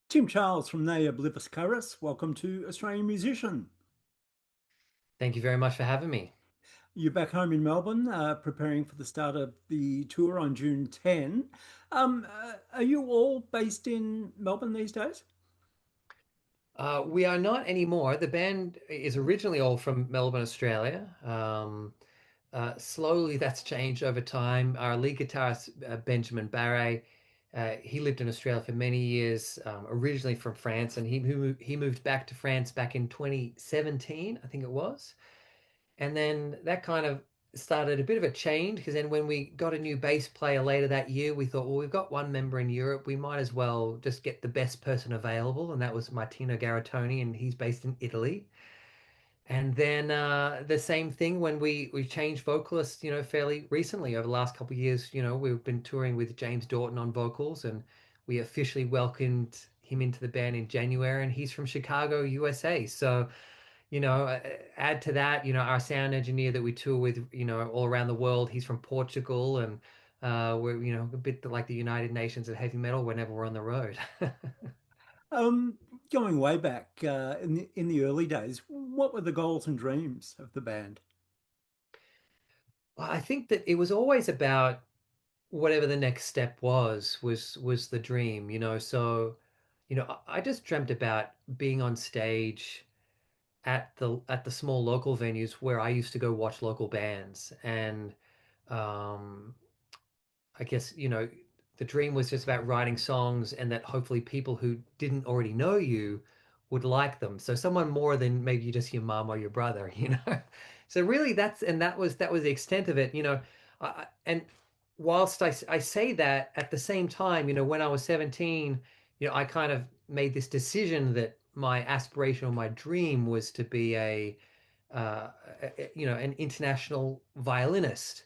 Tim Charles from Ne Obliviscaris. Welcome to Australian Musician. Thank you very much for having me. You're back home in Melbourne, preparing for the start of the tour on June 10. Are you all based in Melbourne these days? We are not anymore. The band is originally all from Melbourne, Australia. Slowly that's changed over time. Our lead guitarist, Benjamin Barre, he lived in Australia for many years, originally from France, and he moved back to France back in 2017, I think it was. And then that kind of started a bit of a change because then when we got a new bass player later that year, we thought, well, we've got one member in Europe. We might as well just get the best person available. And that was Martino Garatoni, and he's based in Italy. And then the same thing when we changed vocalists, fairly recently over the last couple of years. We've been touring with James Doughton on vocals, and we officially welcomed him into the band in January, and he's from Chicago, USA. So add to that, our sound engineer that we tour with, all around the world, he's from Portugal, and we're, a bit like the United Nations of heavy metal whenever we're on the road. Um, Going way back in the early days, what were the goals and dreams of the band? Well, I think that it was always about whatever the next step was the dream, so I just dreamt about being on stage at the small local venues where I used to go watch local bands. And um I guess, the dream was just about writing songs and that hopefully people who didn't already know you would like them. So someone more than maybe just your mom or your brother, So really that was the extent of it, and whilst I say that at the same time, when I was 17, I kind of made this decision that my aspiration or my dream was to be an international violinist.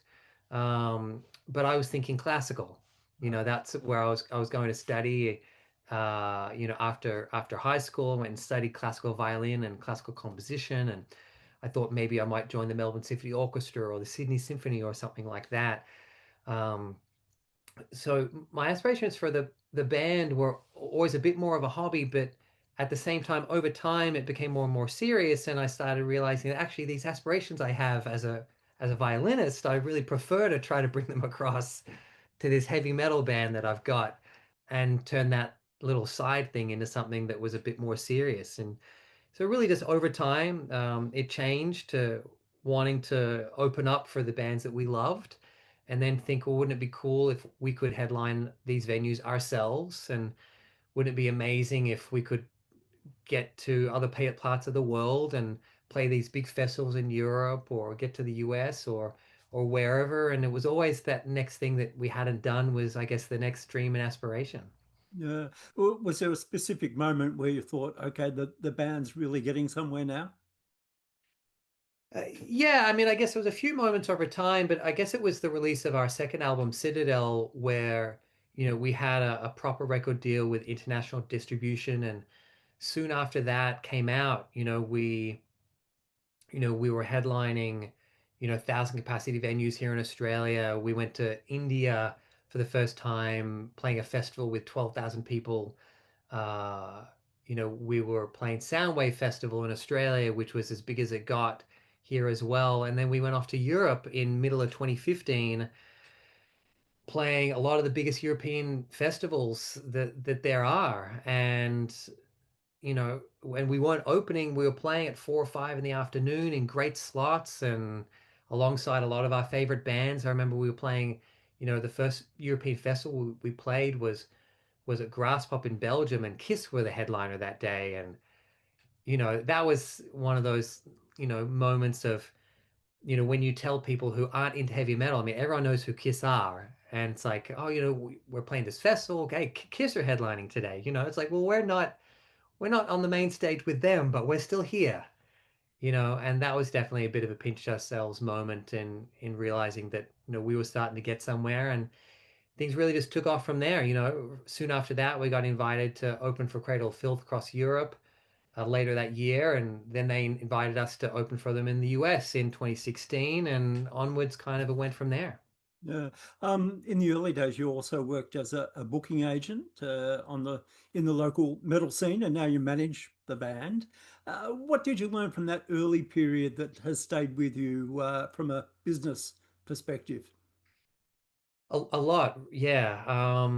But I was thinking classical. That's where I was going to study. After high school, I went and studied classical violin and classical composition, and I thought maybe I might join the Melbourne Symphony Orchestra or the Sydney Symphony or something like that. Um, so my aspirations for the band were always a bit more of a hobby, but at the same time, over time, it became more and more serious, and I started realizing that actually these aspirations I have as a violinist, I really prefer to try to bring them across to this heavy metal band that I've got, and turn that little side thing into something that was a bit more serious. And so really just over time, it changed to wanting to open up for the bands that we loved, and then think, well, wouldn't it be cool if we could headline these venues ourselves? And wouldn't it be amazing if we could get to other parts of the world and play these big festivals in Europe or get to the US or wherever? And it was always that next thing that we hadn't done was, I guess, the next dream and aspiration. Was there a specific moment where you thought, okay, the band's really getting somewhere now? Yeah, I mean, I guess there was a few moments over time, but I guess it was the release of our second album, Citadel, where, we had a proper record deal with international distribution. And soon after that came out, we were headlining, 1,000 capacity venues here in Australia. We went to India for the first time, playing a festival with 12,000 people. Uh, we were playing Soundwave Festival in Australia, which was as big as it got here as well. And then we went off to Europe in middle of 2015, playing a lot of the biggest European festivals that there are. And when we weren't opening, we were playing at 4 or 5 in the afternoon in great slots and alongside a lot of our favorite bands. I remember we were playing, the first European festival we played was at Grasspop in Belgium, and Kiss were the headliner that day. And that was one of those moments of when you tell people who aren't into heavy metal. I mean, everyone knows who Kiss are, and it's like, oh, we're playing this festival. Okay, Kiss are headlining today. It's like, well, we're not on the main stage with them, but we're still here. And that was definitely a bit of a pinch ourselves moment in realizing that we were starting to get somewhere, and things really just took off from there. Soon after that, we got invited to open for Cradle of Filth across Europe later that year, and then they invited us to open for them in the US in 2016, and onwards kind of it went from there. Yeah. In the early days, you also worked as a booking agent on the in the local metal scene, and now you manage the band. What did you learn from that early period that has stayed with you from a business perspective? A lot, yeah.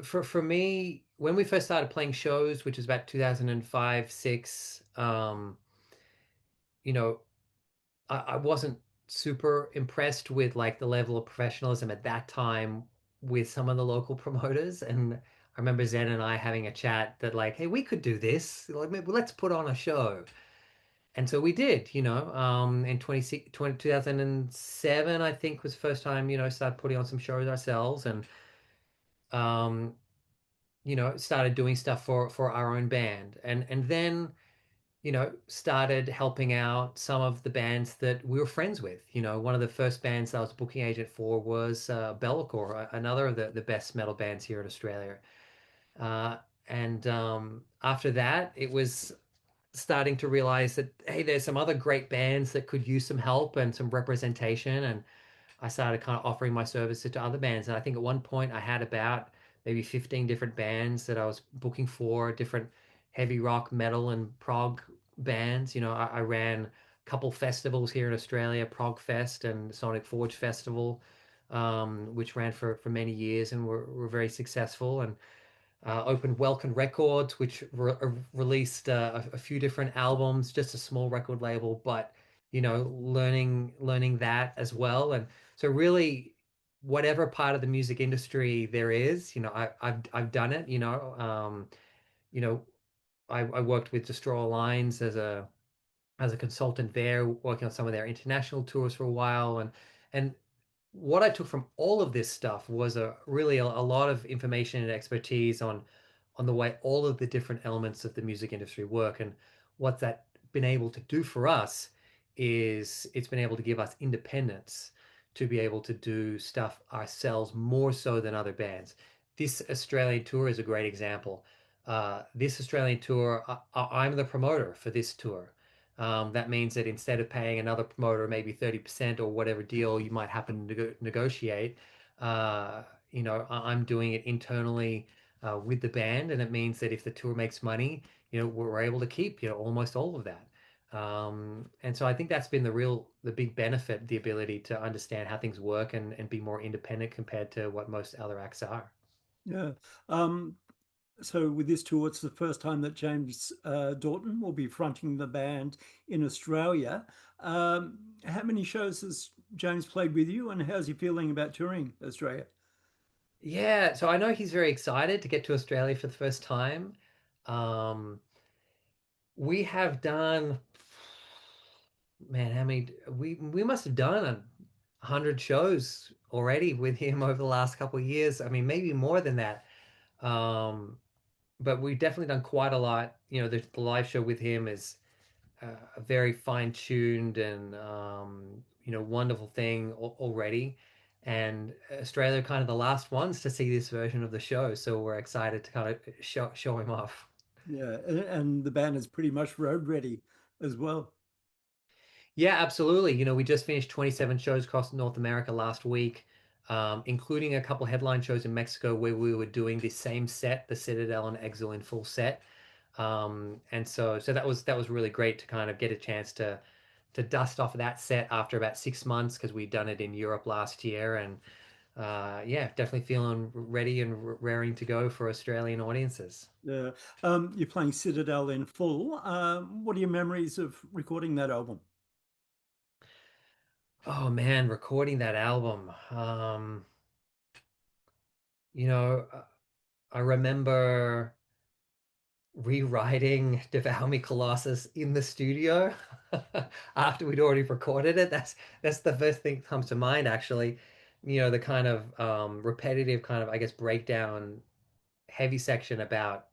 For me, when we first started playing shows, which was about 2005, 6, you know, I wasn't super impressed with like the level of professionalism at that time with some of the local promoters. And I remember Zen and I having a chat that like, hey, we could do this. Like, maybe let's put on a show. And so we did, in 2007, I think was the first time, started putting on some shows ourselves and, um, started doing stuff for our own band. And then, started helping out some of the bands that we were friends with. One of the first bands I was a booking agent for was Bellacore, another of the best metal bands here in Australia. Uh, and after that, it was starting to realize that, hey, there's some other great bands that could use some help and some representation. And I started kind of offering my services to other bands. And I think at one point I had about maybe 15 different bands that I was booking for, different heavy rock, metal, and prog bands. I ran a couple festivals here in Australia, Prog Fest and Sonic Forge Festival, which ran for many years and were very successful. And opened Welkin Records, which released a few different albums, just a small record label, but learning that as well. And so really, whatever part of the music industry there is, I've done it. You know, I worked with Destroy Lines as a consultant there, working on some of their international tours for a while, and what I took from all of this stuff was a lot of information and expertise on the way all of the different elements of the music industry work. And what that been able to do for us is it's been able to give us independence to be able to do stuff ourselves more so than other bands. This Australian tour is a great example. This Australian tour, I'm the promoter for this tour. That means that instead of paying another promoter maybe 30% or whatever deal you might happen to negotiate, I'm doing it internally with the band, and it means that if the tour makes money, we're able to keep, almost all of that. And so I think that's been the big benefit, the ability to understand how things work and be more independent compared to what most other acts are. Yeah. Um, so with this tour, it's the first time that James Dorton will be fronting the band in Australia. How many shows has James played with you, and how's he feeling about touring Australia? Yeah, so I know he's very excited to get to Australia for the first time. Um, we have done, man, how many? We must have done 100 shows already with him over the last couple of years. I mean, maybe more than that. Um, but we've definitely done quite a lot. The live show with him is a very fine-tuned and wonderful thing already. And Australia are kind of the last ones to see this version of the show, so we're excited to kind of show him off. Yeah, and the band is pretty much road ready as well. Yeah, absolutely. We just finished 27 shows across North America last week, including a couple headline shows in Mexico where we were doing the same set, the Citadel and Exul in full set. And so that was really great to kind of get a chance to dust off that set after about 6 months because we'd done it in Europe last year. And yeah, definitely feeling ready and raring to go for Australian audiences. Yeah, you're playing Citadel in full. What are your memories of recording that album? Oh man, recording that album. You know, uh, I remember rewriting Devour Me Colossus in the studio after we'd already recorded it. That's the first thing that comes to mind, actually. The kind of repetitive kind of, I guess, breakdown heavy section about,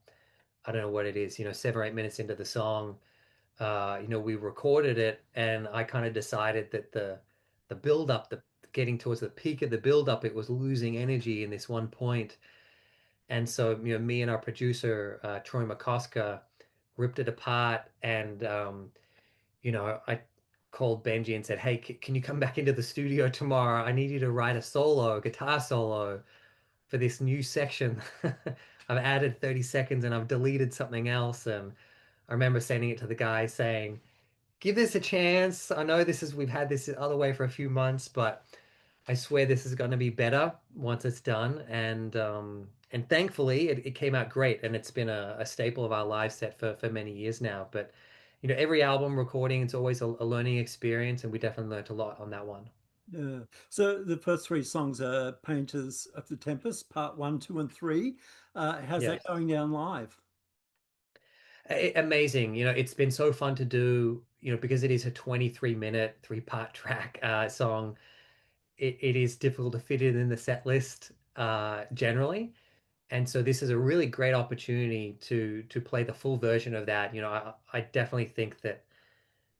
I don't know what it is, 7 or 8 minutes into the song. We recorded it and I kind of decided that the build up, the getting towards the peak of the build up, it was losing energy in this one point. And so, me and our producer, Troy McCosker, ripped it apart and I called Benji and said, "Hey, can you come back into the studio tomorrow? I need you to write a solo, a guitar solo for this new section. I've added 30 seconds and I've deleted something else." And I remember sending it to the guy saying, "Give this a chance. I know we've had this other way for a few months, but I swear this is going to be better once it's done." And thankfully it came out great, and it's been a staple of our live set for many years now. But every album recording, it's always a learning experience, and we definitely learned a lot on that one. Yeah. So the first three songs are Painters of the Tempest, part one, two, and three. How's that Yes. going down live? Amazing. It's been so fun to do, because it is a 23-minute, three-part track song. It is difficult to fit it in the set list generally. And so this is a really great opportunity to play the full version of that. I definitely think that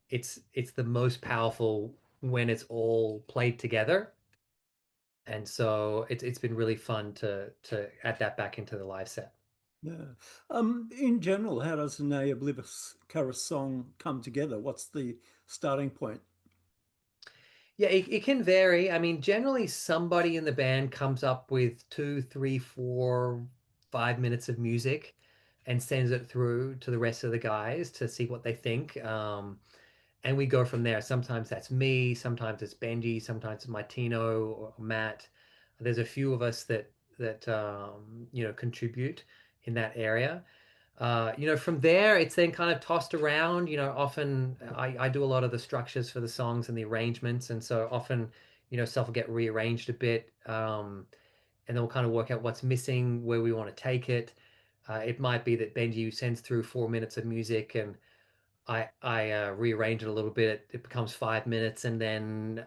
it's the most powerful when it's all played together. And so it's been really fun to add that back into the live set. Yeah. In general, how does an Ne Obliviscaris song come together? What's the starting point? Yeah, it can vary. I mean, generally somebody in the band comes up with 2, 3, 4, 5 minutes of music and sends it through to the rest of the guys to see what they think. And we go from there. Sometimes that's me, sometimes it's Benji, sometimes it's Martino or Matt. There's a few of us that contribute in that area. From there, it's then kind of tossed around. Often I do a lot of the structures for the songs and the arrangements, and so often, stuff will get rearranged a bit, and then we'll kind of work out what's missing, where we want to take it. It might be that Benji sends through 4 minutes of music, and I rearrange it a little bit. It becomes 5 minutes, and then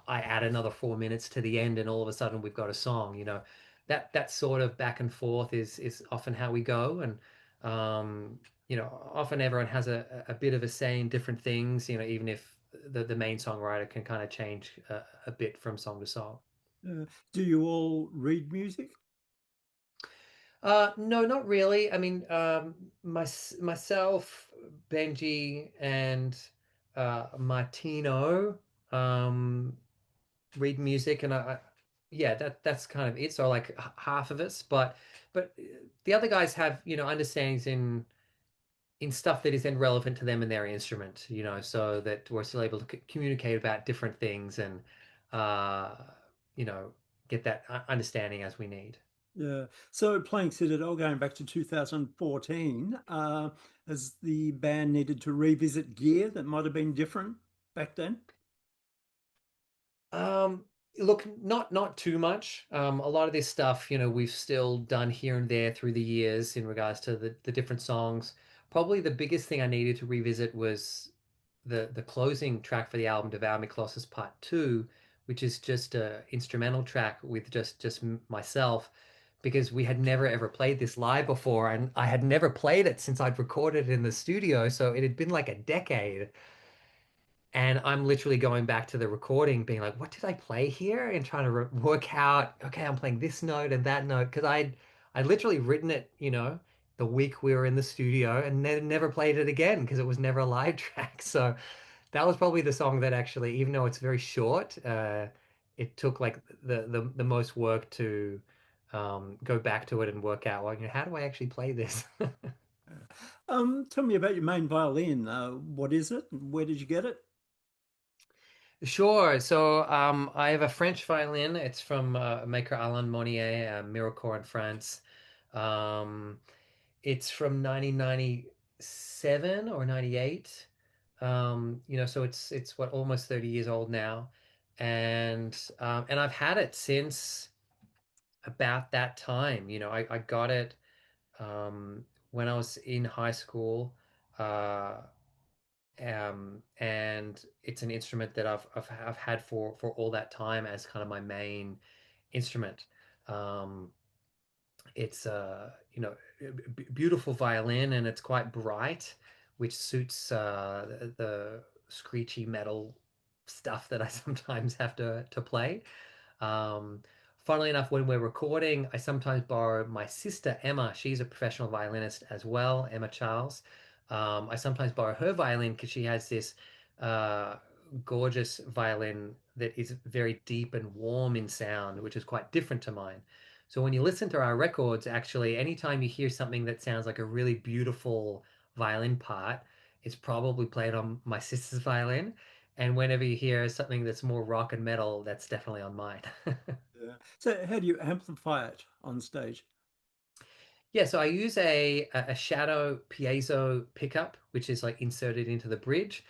I add another 4 minutes to the end, and all of a sudden we've got a song. That sort of back and forth is often how we go, and often everyone has a bit of a say in different things. Even if the main songwriter can kind of change a bit from song to song. Do you all read music? No, not really. I mean, myself, Benji, and Martino um, read music, and yeah, that's kind of it. So like half of us, but the other guys have understandings in stuff that is then relevant to them and their instrument. So that we're still able to communicate about different things and uh, you know get that understanding as we need. Yeah. So playing Citadel, going back to 2014, has the band needed to revisit gear that might have been different back then? Um, Look, not too much. A lot of this stuff, we've still done here and there through the years in regards to the different songs. Probably the biggest thing I needed to revisit was the closing track for the album, Devour Me Colossus Part 2, which is just a instrumental track with just myself, because we had never ever played this live before, and I had never played it since I'd recorded it in the studio, so it had been like a decade. And I'm literally going back to the recording, being like, what did I play here? And trying to work out, okay, I'm playing this note and that note. Because I'd literally written it, the week we were in the studio, and then never played it again because it was never a live track. So that was probably the song that actually, even though it's very short, it took like the most work to go back to it and work out, well, how do I actually play this? Tell me about your main violin. What is it? Where did you get it? Sure. So I have a French violin. It's from maker Alain Monnier, Mirecourt in France. Um, it's from 1997 or 98. So it's what, almost 30 years old now, and I've had it since about that time. I got it when I was in high school. And it's an instrument that I've had for all that time as kind of my main instrument. Um, it's beautiful violin, and it's quite bright, which suits the screechy metal stuff that I sometimes have to play. Um, Funnily enough, when we're recording, I sometimes borrow my sister Emma. She's a professional violinist as well, Emma Charles. I sometimes borrow her violin because she has this uh, gorgeous violin that is very deep and warm in sound, which is quite different to mine. So when you listen to our records, actually, anytime you hear something that sounds like a really beautiful violin part, it's probably played on my sister's violin. And whenever you hear something that's more rock and metal, that's definitely on mine. Yeah. So how do you amplify it on stage? Yeah, so I use a shadow piezo pickup, which is like inserted into the bridge,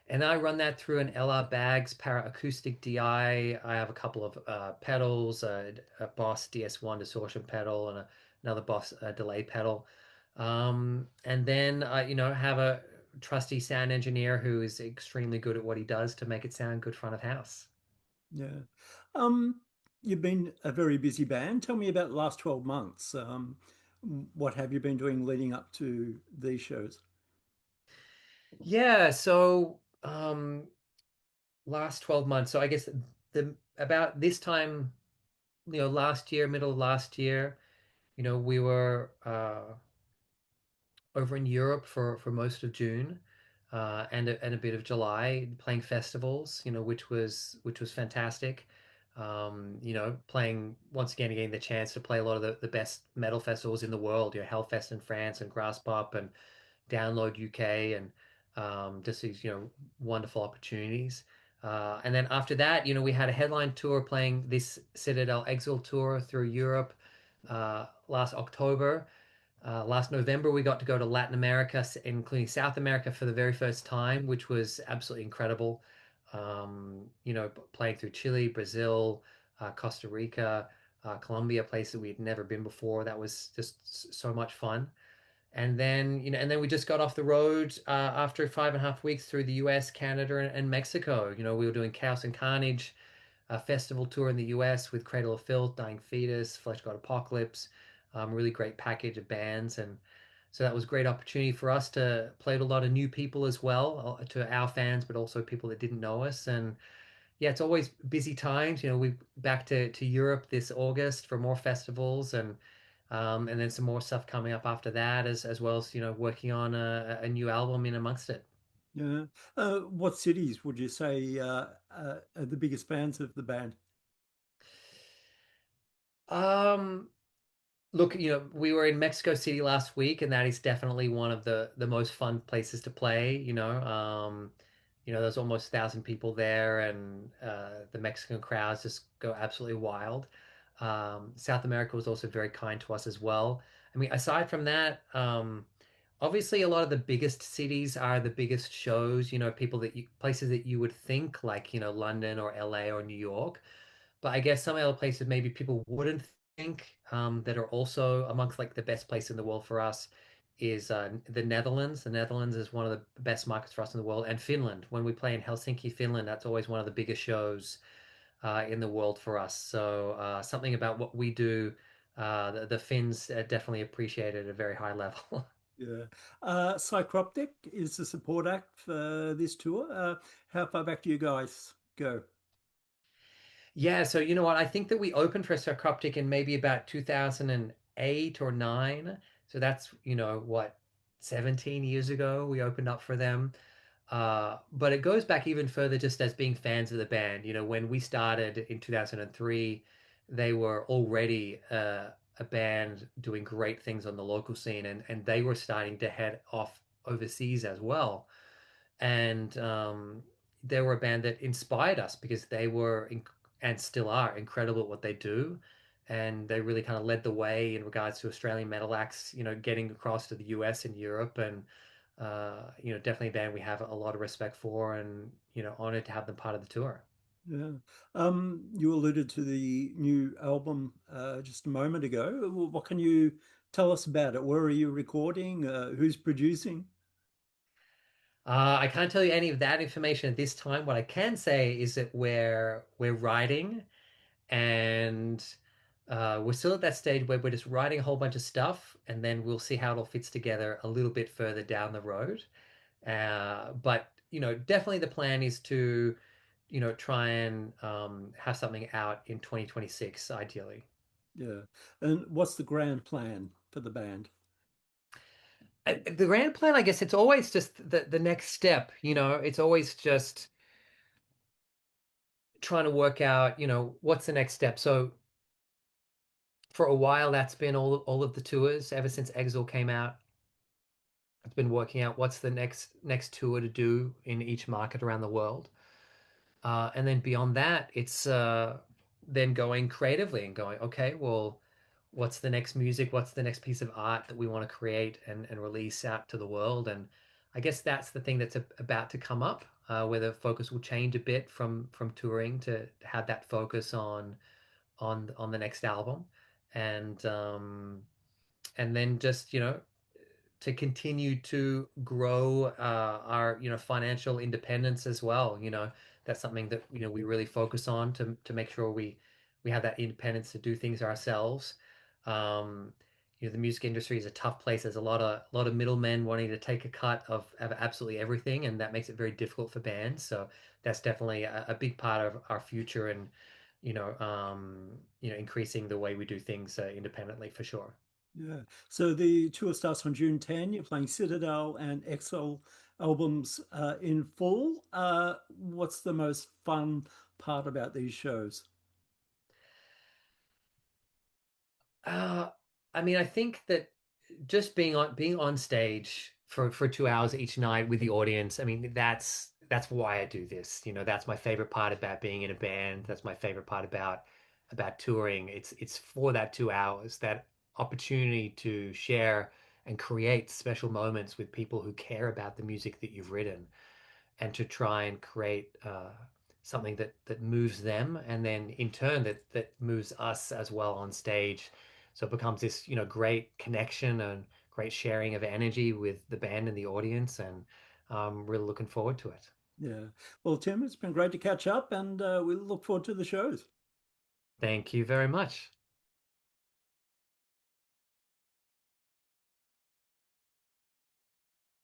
and I run that through an LR Baggs Para Acoustic DI. I have a couple of pedals, a Boss DS1 distortion pedal, and another Boss delay pedal, and then have a trusty sound engineer who is extremely good at what he does to make it sound good front of house. Yeah. Um, you've been a very busy band. Tell me about the last 12 months. What have you been doing leading up to these shows? Yeah, so last 12 months. So I guess the about this time, last year, middle of last year, we were over in Europe for most of June, and a bit of July, playing festivals, which was fantastic. Playing once again, getting the chance to play a lot of the best metal festivals in the world, Hellfest in France and Grasspop and Download UK, and just these wonderful opportunities. And then after that, we had a headline tour playing this Citadel Exul tour through Europe last October. Last November, we got to go to Latin America, including South America, for the very first time, which was absolutely incredible. Playing through Chile, Brazil, Costa Rica, Colombia, places we had never been before. That was just so much fun. And then we just got off the road after 5.5 weeks through the US, Canada, and Mexico. We were doing Chaos and Carnage, a festival tour in the US with Cradle of Filth, Dying Fetus, Flesh God Apocalypse, really great package of bands. And so that was a great opportunity for us to play to a lot of new people as well, to our fans, but also people that didn't know us. And yeah, it's always busy times. We back to Europe this August for more festivals, and then some more stuff coming up after that, as well as working on a new album in amongst it. Yeah. What cities would you say are the biggest fans of the band? Um, Look, we were in Mexico City last week, and that is definitely one of the most fun places to play. There's almost 1,000 people there, and the Mexican crowds just go absolutely wild. South America was also very kind to us as well. I mean, aside from that, obviously a lot of the biggest cities are the biggest shows. Places that you would think like London or LA or New York. But I guess some other places maybe people wouldn't think, that are also amongst like the best place in the world for us is the Netherlands. The Netherlands is one of the best markets for us in the world, and Finland. When we play in Helsinki, Finland, that's always one of the biggest shows in the world for us. So something about what we do, the Finns definitely appreciate it at a very high level. Yeah. Psycroptic is the support act for this tour. How far back do you guys go? Yeah, so you know what? I think that we opened for Psycroptic in maybe about 2008 or 9. So that's, what, 17 years ago we opened up for them. But it goes back even further just as being fans of the band. When we started in 2003, they were already a band doing great things on the local scene, and they were starting to head off overseas as well. And they were a band that inspired us because they were and still are incredible at what they do, and they really kind of led the way in regards to Australian metal acts, getting across to the US and Europe, and definitely a band we have a lot of respect for, and honored to have them part of the tour. Yeah. You alluded to the new album just a moment ago. What can you tell us about it? Where are you recording? Who's producing? I can't tell you any of that information at this time. What I can say is that we're writing, and we're still at that stage where we're just writing a whole bunch of stuff, and then we'll see how it all fits together a little bit further down the road. But definitely the plan is to try and have something out in 2026, ideally. Yeah. And what's the grand plan for the band? The grand plan, I guess, it's always just the next step. It's always just trying to work out, what's the next step. So for a while, that's been all of the tours ever since Exile came out. I've been working out what's the next tour to do in each market around the world. And then beyond that, it's then going creatively and going, okay, well, what's the next music? What's the next piece of art that we want to create and release out to the world? And I guess that's the thing that's about to come up, where the focus will change a bit from touring to have that focus on the next album, and and then just to continue to grow our financial independence as well. That's something that we really focus on to make sure we have that independence to do things ourselves. Um, the music industry is a tough place. There's a lot of middlemen wanting to take a cut of absolutely everything, and that makes it very difficult for bands. So that's definitely a big part of our future, and increasing the way we do things independently for sure. Yeah. So the tour starts on June 10. You're playing Citadel and Exul albums in full. What's the most fun part about these shows? Uh, I mean, I think that just being on stage for 2 hours each night with the audience, I mean, that's why I do this. That's my favorite part about being in a band. That's my favorite part about touring. It's for that 2 hours, that opportunity to share and create special moments with people who care about the music that you've written, and to try and create something that moves them, and then in turn that moves us as well on stage. So it becomes this great connection and great sharing of energy with the band and the audience, and really looking forward to it. Yeah. Well, Tim, it's been great to catch up, and we look forward to the shows. Thank you very much.